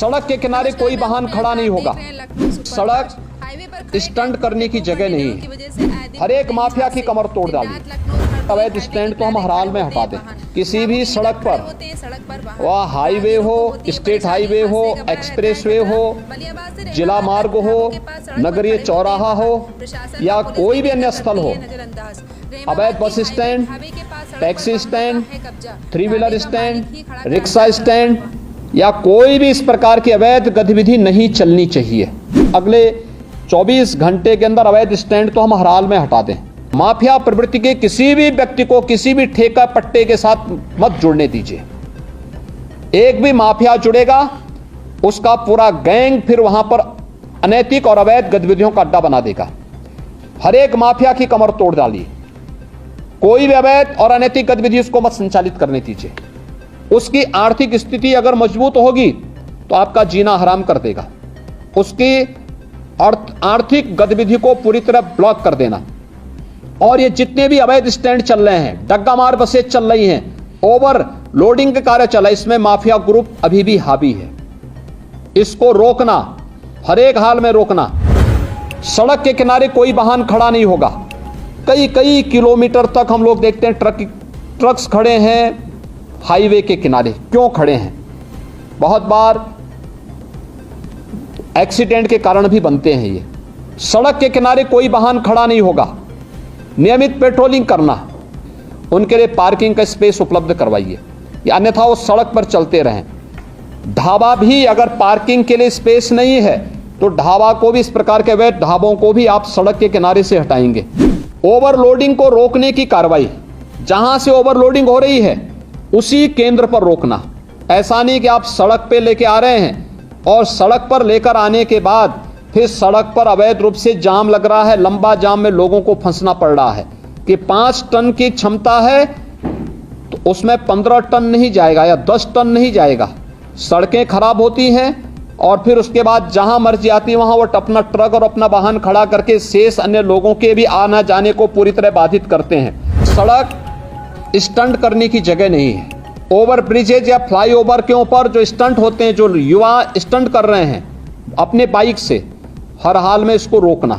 सड़क के किनारे कोई वाहन खड़ा नहीं होगा। सड़क स्टंट करने की जगह नहीं है। हर एक माफिया की कमर तोड़ डाली। अवैध स्टैंड तो हम हर हाल में हटा दें। किसी भी सड़क पर, वह हाईवे हो, स्टेट हाईवे हो, एक्सप्रेसवे हो, जिला मार्ग हो, नगरीय चौराहा हो या कोई भी अन्य स्थल हो, अवैध bus stand, taxi stand, 3 wheeler stand, rickshaw stand या कोई भी इस प्रकार की अवैध गतिविधि नहीं चलनी चाहिए। अगले 24 घंटे के अंदर अवैध स्टैंड तो हम हर हाल में हटा दें। माफिया प्रवृत्ति के किसी भी व्यक्ति को किसी भी ठेका पट्टे के साथ मत जुड़ने दीजिए। एक भी माफिया जुड़ेगा, उसका पूरा गैंग फिर वहां पर अनैतिक और अवैध गतिविधियों का अड्डा बना देगा। हर एक माफिया की कमर तोड़ डालिए। कोई भी अवैध और अनैतिक गतिविधि उसको मत संचालित करने दीजिए। उसकी आर्थिक स्थिति अगर मजबूत होगी तो आपका जीना हराम कर देगा। उसकी आर्थिक गतिविधि को पूरी तरह ब्लॉक कर देना। और ये जितने भी अवैध स्टैंड चल रहे हैं, डग्गा मार बसें चल रही हैं, ओवर लोडिंग के कार्य चल रहा है, इसमें माफिया ग्रुप अभी भी हावी है। इसको रोकना, हर एक हाल में रोकना। सड़क के किनारे कोई वाहन खड़ा नहीं होगा। कई किलोमीटर तक हम लोग देखते हैं ट्रक्स खड़े हैं हाईवे के किनारे। क्यों खड़े हैं? बहुत बार एक्सीडेंट के कारण भी बनते हैं ये। सड़क के किनारे कोई वाहन खड़ा नहीं होगा। नियमित पेट्रोलिंग करना, उनके लिए पार्किंग का स्पेस उपलब्ध करवाइए, या अन्यथा वो सड़क पर चलते रहें। ढाबा भी अगर पार्किंग के लिए स्पेस नहीं है तो ढाबा को भी, इस प्रकार के अवैध ढाबों को भी आप सड़क के किनारे से हटाएंगे। ओवरलोडिंग को रोकने की कार्रवाई, जहां से ओवरलोडिंग हो रही है उसी केंद्र पर रोकना। ऐसा नहीं कि आप सड़क पे लेके आ रहे हैं और सड़क पर लेकर आने के बाद फिर सड़क पर अवैध रूप से जाम लग रहा है, लंबा जाम में लोगों को फंसना पड़ रहा है कि 5 टन की क्षमता है तो उसमें 15 टन नहीं जाएगा या 10 टन नहीं जाएगा। सड़कें खराब होती हैं और फिर उसके बाद जहां मर्जी आती है वहां वो अपना ट्रक और अपना वाहन खड़ा करके शेष अन्य लोगों के भी आना जाने को पूरी तरह बाधित करते हैं। सड़क स्टंट करने की जगह नहीं है। ओवर ब्रिजेज या फ्लाईओवर के ऊपर जो स्टंट होते हैं, जो युवा स्टंट कर रहे हैं अपने बाइक से, हर हाल में इसको रोकना।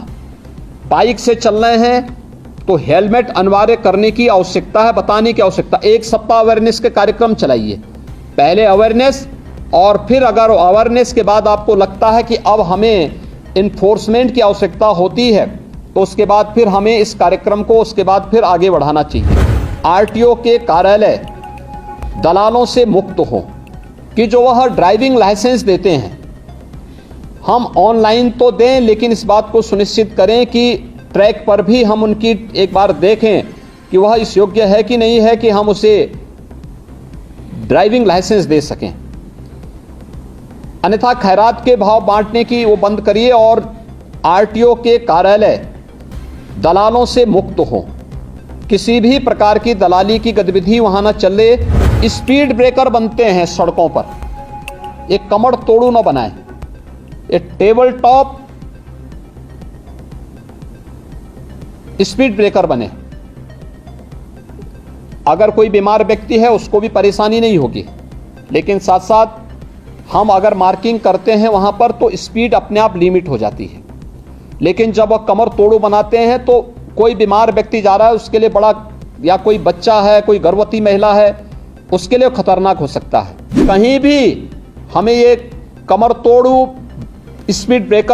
बाइक से चल रहे हैं तो हेलमेट अनिवार्य करने की आवश्यकता है, बताने की आवश्यकता। 1 सप्ताह अवेयरनेस के कार्यक्रम चलाइए। पहले अवेयरनेस और फिर अगर अवेयरनेस के बाद आपको लगता है कि अब हमें इन्फोर्समेंट की आवश्यकता होती है तो उसके बाद फिर हमें इस कार्यक्रम को उसके बाद फिर आगे बढ़ाना चाहिए। आरटीओ के कार्यालय दलालों से मुक्त हो कि जो वह ड्राइविंग लाइसेंस देते हैं हम ऑनलाइन तो दें, लेकिन इस बात को सुनिश्चित करें कि ट्रैक पर भी हम उनकी एक बार देखें कि वह इस योग्य है कि नहीं है कि हम उसे ड्राइविंग लाइसेंस दे सकें। अन्यथा खैरात के भाव बांटने की वो बंद करिए और आरटीओ के कार्यालय दलालों से मुक्त हो। किसी भी प्रकार की दलाली की गतिविधि वहां न चले। स्पीड ब्रेकर बनते हैं सड़कों पर, एक कमर तोड़ू न बनाए। एक टेबल टॉप स्पीड ब्रेकर बने। अगर कोई बीमार व्यक्ति है उसको भी परेशानी नहीं होगी, लेकिन साथ साथ हम अगर मार्किंग करते हैं वहां पर तो स्पीड अपने आप लिमिट हो जाती है। लेकिन जब वह कमर तोड़ू बनाते हैं तो कोई बीमार व्यक्ति जा रहा है उसके लिए बड़ा, या कोई बच्चा है, कोई गर्भवती महिला है, उसके लिए खतरनाक हो सकता है। कहीं भी हमें ये कमर तोड़ू स्पीड ब्रेकर